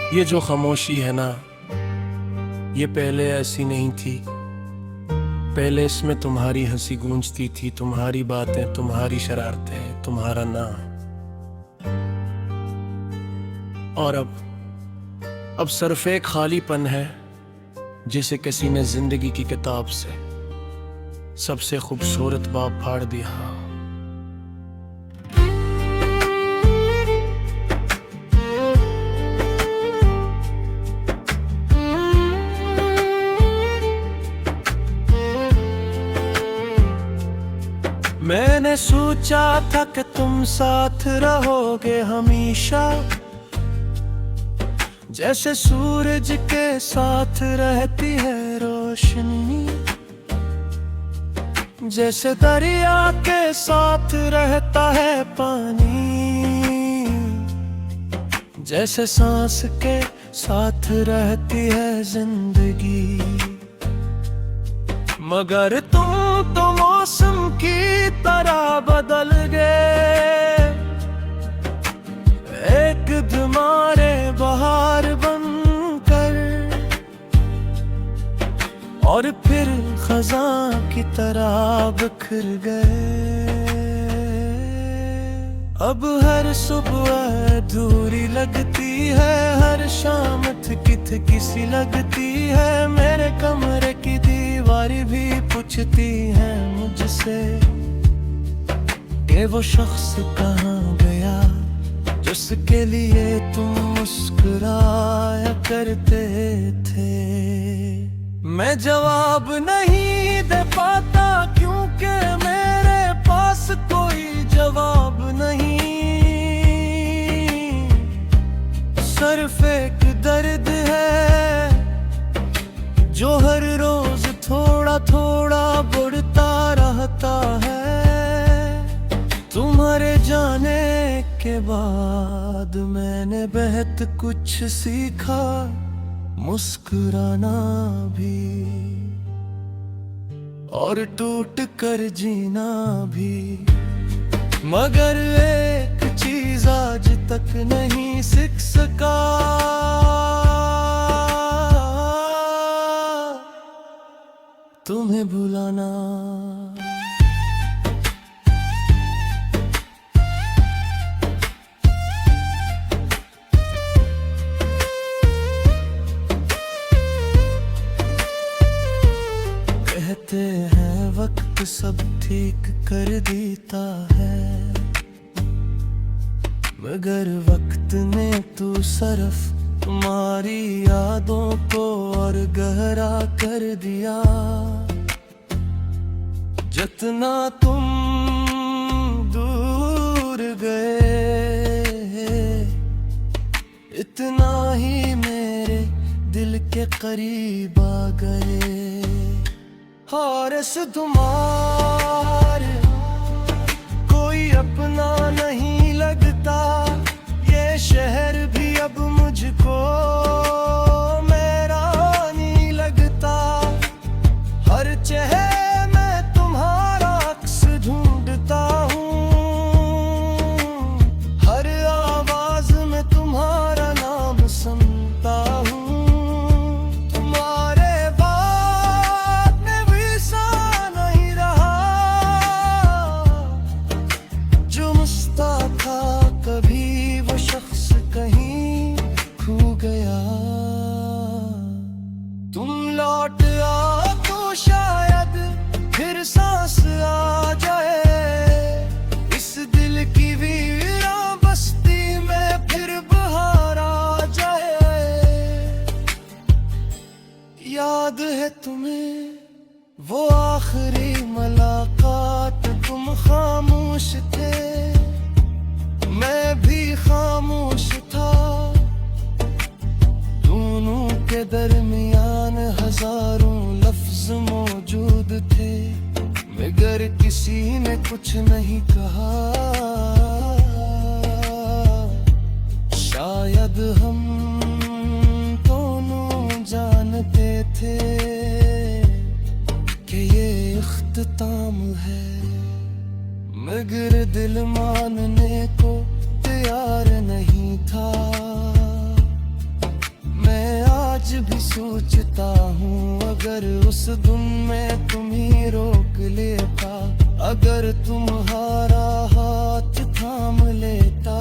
ये जो खामोशी है ना, ये पहले ऐसी नहीं थी। पहले इसमें तुम्हारी हंसी गूंजती थी, तुम्हारी बातें, तुम्हारी शरारतें, तुम्हारा नाम। और अब सिर्फ एक खालीपन है, जिसे किसी ने जिंदगी की किताब से सबसे खूबसूरत बाब फाड़ दिया। मैंने सोचा था कि तुम साथ रहोगे हमेशा, जैसे सूरज के साथ रहती है रोशनी, जैसे दरिया के साथ रहता है पानी, जैसे सांस के साथ रहती है जिंदगी। मगर तुम तो मौसम की तरह बदल गए, एक तुम्हारे बहार बनकर, और फिर खजां की तरह बिखर गए। अब हर सुबह अधूरी लगती है, हर शाम थकी सी लगती है। मेरे कमरे की दीवारें भी पूछती है मुझसे कि वो शख्स कहाँ गया जिसके लिए तुम मुस्कुराया करते थे। मैं जवाब नहीं दे पाता क्योंकि मेरे पास कोई जवाब नहीं। सिर्फ एक दर्द है जो हर रोज थोड़ा थोड़ा बढ़ता रहता है। तुम्हारे जाने के बाद मैंने बहुत कुछ सीखा, मुस्कुराना भी और टूट कर जीना भी। मगर एक चीज आज तक नहीं सीख सका, तुम्हें भुलाना। कहते हैं वक्त सब ठीक कर देता है, मगर वक्त ने तो सिर्फ तुम्हारी यादों को और गहरा कर दिया। जितना तुम दूर गए, इतना ही मेरे दिल के करीब आ गए। और इस तुम्हारे कोई अपना नहीं लगता, ये शहर भी अब मुझको मेरा नहीं लगता। हर चेहरे में तुम्हारा अक्स ढूंढता हूँ, हर आवाज में तुम्हारा नाम सुनता हूँ। तुम्हारे बाद में भी सा नहीं रहा जो मुस्ता था कभी, वो शख्स कहीं खो गया। तुम लौट आओ तो शायद फिर सांस आ जाए, इस दिल की वीरां बस्ती में फिर बहार आ जाए। याद है तुम्हें वो आखिरी मुलाकात, तुम खामोश थे, मैं भी खामोश था। दोनों के दरमियान हजारों लफ्ज मौजूद थे, मगर किसी ने कुछ नहीं कहा। शायद हम दोनों जानते थे कि ये इख्तिताम है, मगर दिल मानने को तैयार नहीं था। सोचता हूँ अगर उस दिन में तुम्हें रोक लेता, अगर तुम्हारा हाथ थाम लेता,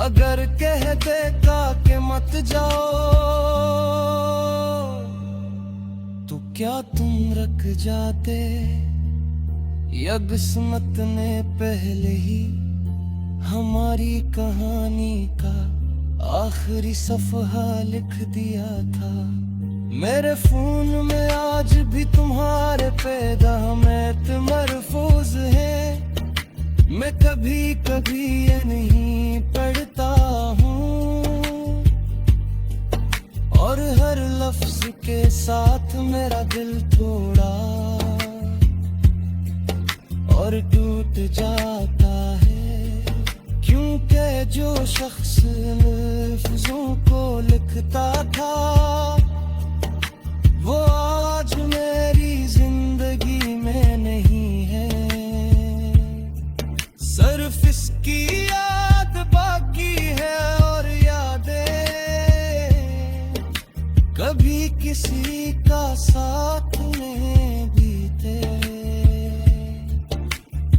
अगर कह देता कि मत जाओ, तो क्या तुम रख जाते, या किस्मत ने पहले ही हमारी कहानी का आखिरी सफ़हा लिख दिया था। मेरे फोन में आज भी तुम्हारे पैगाम महफूज है, मैं कभी कभी ये नहीं पढ़ता हूँ, और हर लफ्ज के साथ मेरा दिल थोड़ा और टूट जाता है, क्योंकि जो शख्स लफ्जों को लिखता था वो आज मेरी जिंदगी में नहीं है। सिर्फ इसकी याद बाकी है, और यादें कभी किसी का साथ नहीं बीते,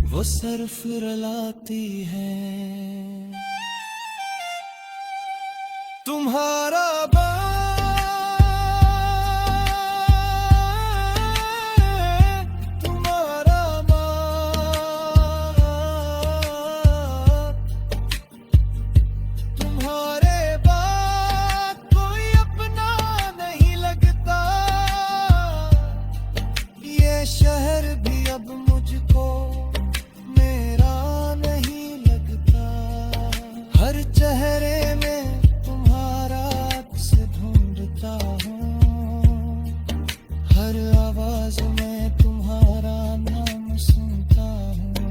वो सिर्फ रुलाती है। तुम्हारा शहर भी अब मुझको मेरा नहीं लगता, हर चेहरे में तुम्हारा अक्स ढूंढता हूँ, हर आवाज में तुम्हारा नाम सुनता हूँ,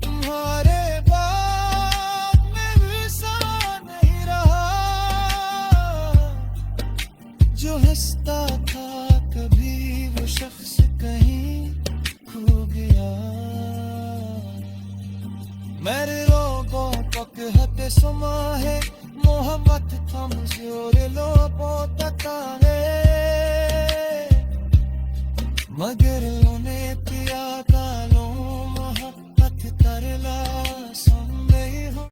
तुम्हारे बाद में भी सा नहीं रहा, जो हंसता था कभी वो शख्स कहीं खो गया। मेरे रोगों पक हते समा है, मोहब्बत कमजोर लोगों तक है, मगर उन्हें पिया कालो मोहब्बत तरला सुन हो।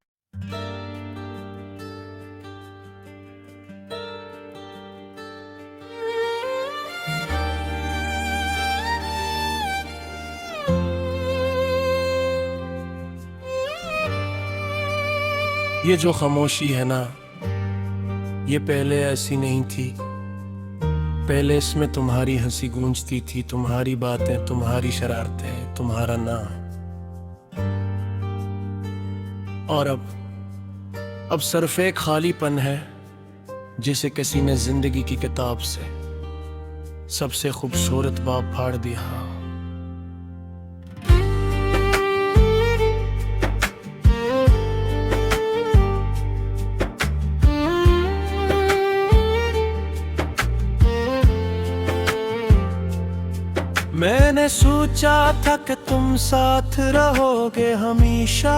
ये जो खामोशी है ना, ये पहले ऐसी नहीं थी, पहले इसमें तुम्हारी हंसी गूंजती थी, तुम्हारी बातें, तुम्हारी शरारतें, तुम्हारा नाम। और अब सिर्फ एक खालीपन है, जिसे किसी ने जिंदगी की किताब से सबसे खूबसूरत बाब फाड़ दिया। मैंने सोचा था कि तुम साथ रहोगे हमेशा,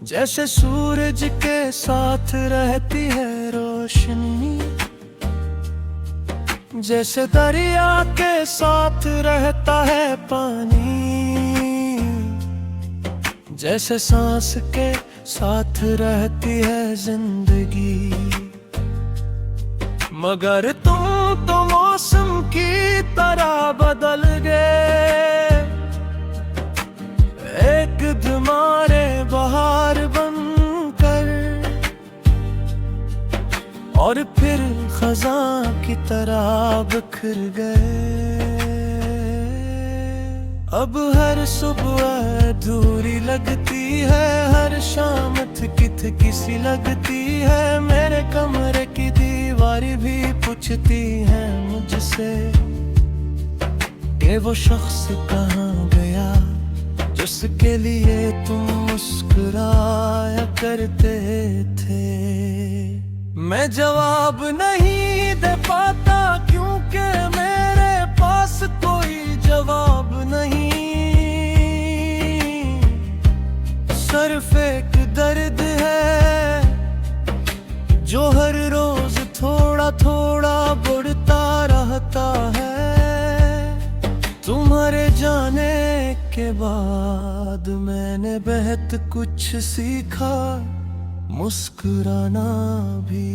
जैसे सूरज के साथ रहती है रोशनी, जैसे दरिया के साथ रहता है पानी, जैसे सांस के साथ रहती है जिंदगी। मगर तुम तो मौसम की तरह बदल गए, एक तुम्हारे बहार बनकर, और फिर खजां की तरह बिखर गए। अब हर सुबह दूरी लगती है, हर शाम थकी सी लगती है, मेरे कमरे की दीवारें भी पूछती है मुझसे कि वो शख्स कहाँ गया जिसके लिए तुम मुस्कुराया करते थे। मैं जवाब नहीं दे पाता क्योंकि मेरे पास कोई जवाब नहीं, सिर्फ एक दर्द है जो हर रोज थोड़ा थोड़ा बढ़ता रहता है। तुम्हारे जाने के बाद मैंने बहुत कुछ सीखा, मुस्कुराना भी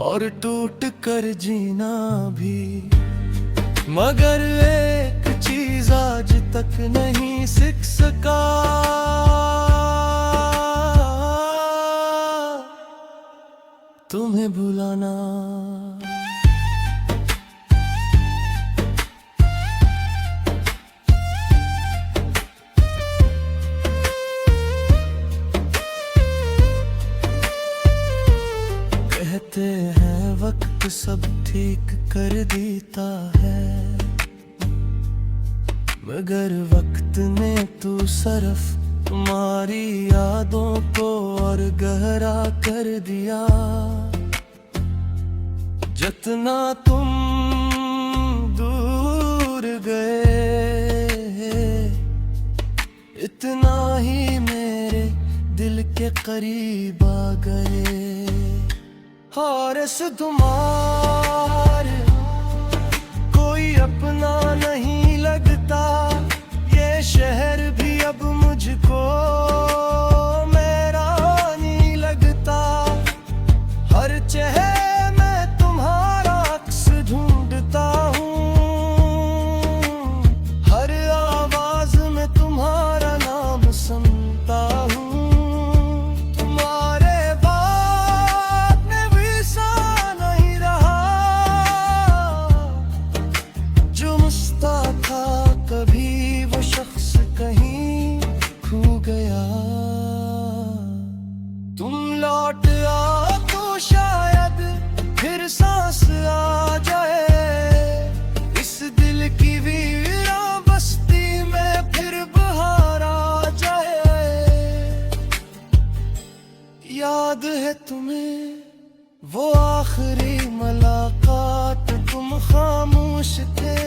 और टूट कर जीना भी। मगर एक चीज आज तक नहीं सीख सका, तुम्हें भुलाना। कहते हैं वक्त सब ठीक कर देता है, मगर वक्त ने तो सिर्फ तुम्हारी यादों को और गहरा कर दिया। जितना तुम दूर गए, इतना ही मेरे दिल के करीब आ गए। और इस तुम्हार कोई अपना नहीं लगता, ये शहर भी अब मुझको मेरा नहीं लगता। हर चेहरे में तुम्हारा अक्स ढूंढता हूँ, हर आवाज में तुम्हारा नाम सुनता हूँ। लौट आओ तो शायद फिर सांस आ जाए, इस दिल की वीरा बस्ती में फिर बहार आ जाए। याद है तुम्हें वो आखिरी मुलाकात, तुम खामोश थे,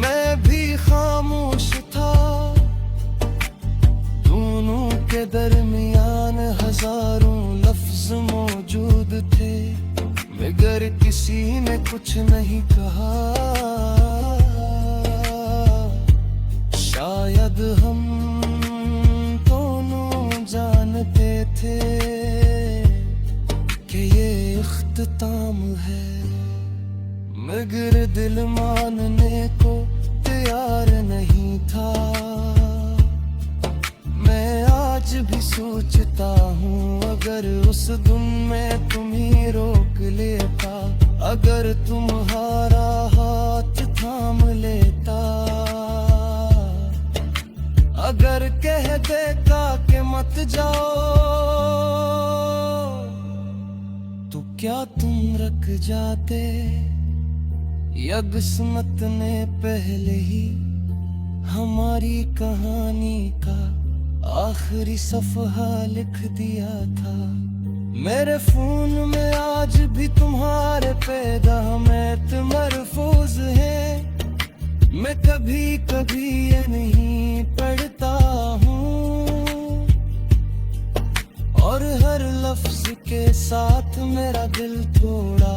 मैं भी खामोश था। दोनों के दरमियान हजारों लफ्ज मौजूद थे, मगर किसी ने कुछ नहीं कहा। शायद हम दोनों जानते थे कि ये इख्तिताम है, मगर दिल मानने को तैयार नहीं था। मैं आज भी सोचता हूँ, अगर उस दिन में तुम ही रोक लेता, अगर तुम्हारा हाथ थाम लेता, अगर कह देता कि मत जाओ, तो क्या तुम रुक जाते, या किस्मत ने पहले ही हमारी कहानी का आखिरी सफ़हा लिख दिया था। मेरे फोन में आज भी तुम्हारे पैगाम महफूज हैं, मैं कभी कभी ये नहीं पढ़ता हूँ, और हर लफ्ज के साथ मेरा दिल थोड़ा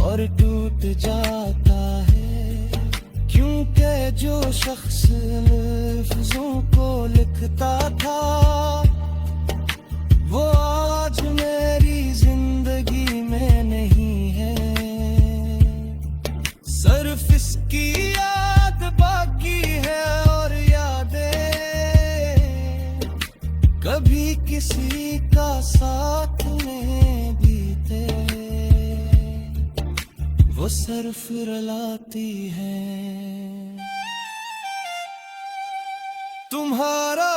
और टूट जाता है। क्योंकि जो शख्स लफ्जों को लिखता था, वो आज मेरी जिंदगी में नहीं है। सिर्फ इसकी याद बाकी है, और यादें कभी किसी का साथ में बीते, वो सिर्फ रुलाती है। तुम्हारा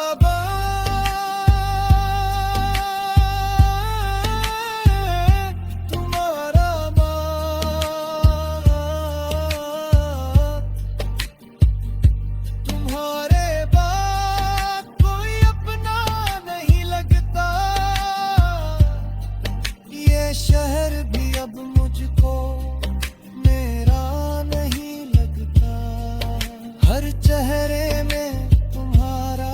शहर भी अब मुझको मेरा नहीं लगता, हर चेहरे में तुम्हारा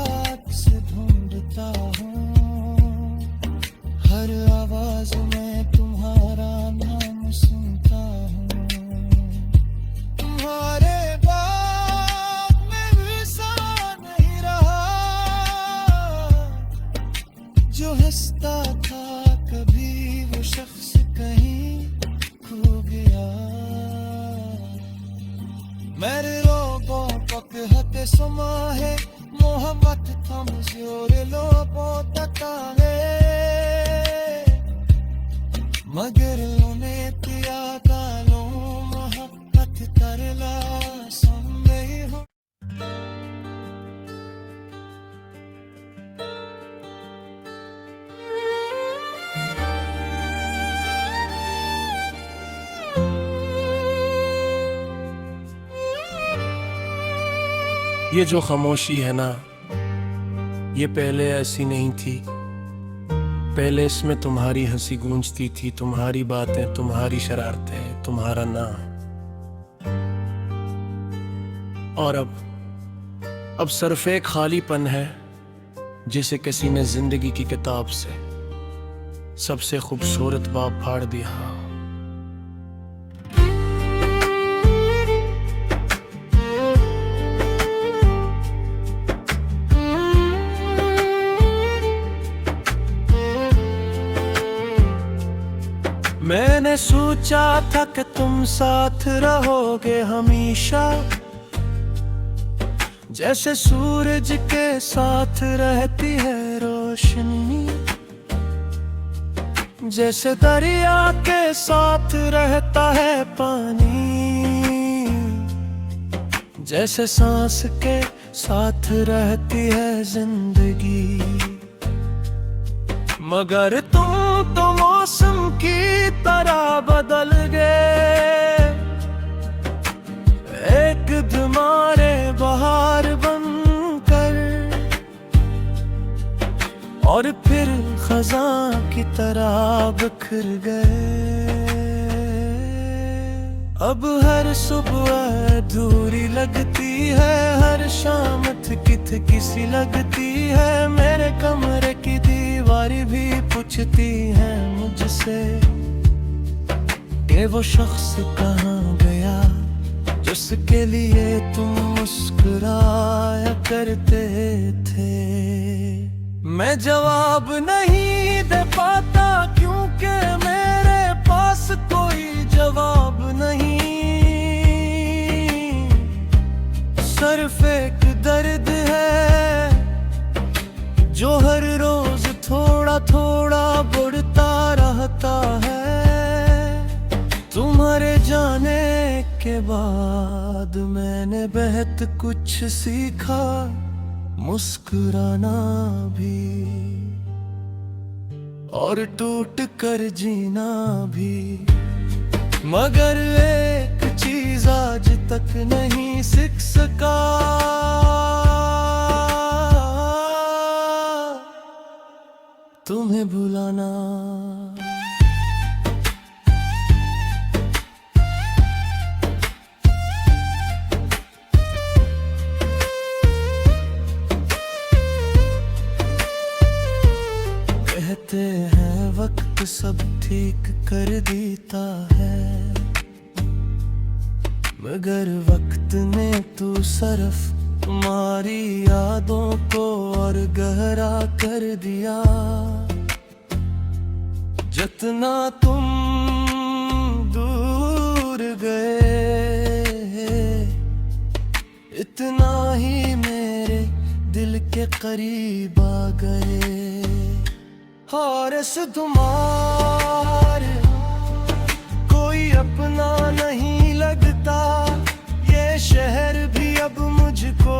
समा है मोहब्बत कमजोर लोगों तक है मगर लोने तिया कालो मोहब्बत करला सुनने हो ये जो खामोशी है ना, ये पहले ऐसी नहीं थी। पहले इसमें तुम्हारी हंसी गूंजती थी, तुम्हारी बातें, तुम्हारी शरारतें, तुम्हारा नाम। और अब सिर्फ एक खालीपन है, जिसे किसी ने जिंदगी की किताब से सबसे खूबसूरत बाब फाड़ दिया। मैंने सोचा था कि तुम साथ रहोगे हमेशा, जैसे सूरज के साथ रहती है रोशनी, जैसे दरिया के साथ रहता है पानी, जैसे सांस के साथ रहती है जिंदगी। मगर तुम तो मौसम की तरह बदल गए, एक तुम्हारे बहार बनकर, और फिर खजां की तरह बिखर गए। अब हर सुबह अधूरी लगती है, हर शाम थकी सी लगती है। मेरे कमरे की दीवारें भी पूछती है मुझसे कि वो शख्स कहाँ गया जिसके लिए तुम मुस्कुराया करते थे। मैं जवाब नहीं दे पाता क्योंकि मेरे पास कोई जवाब नहीं। सिर्फ एक दर्द है जो हर रोज थोड़ा थोड़ा बढ़ता रहता है। तुम्हारे जाने के बाद मैंने बहुत कुछ सीखा, मुस्कुराना भी और टूट कर जीना भी। मगर एक चीज आज तक नहीं सीख सका, तुम्हें भुलाना। कहते हैं वक्त सब ठीक कर देता है, मगर वक्त ने तो सिर्फ तुम्हारी यादों को और गहरा कर दिया। जितना तुम दूर गए, इतना ही मेरे दिल के करीब आ गए। और इस तुम्हारे कोई अपना नहीं लगता, ये शहर भी अब मुझको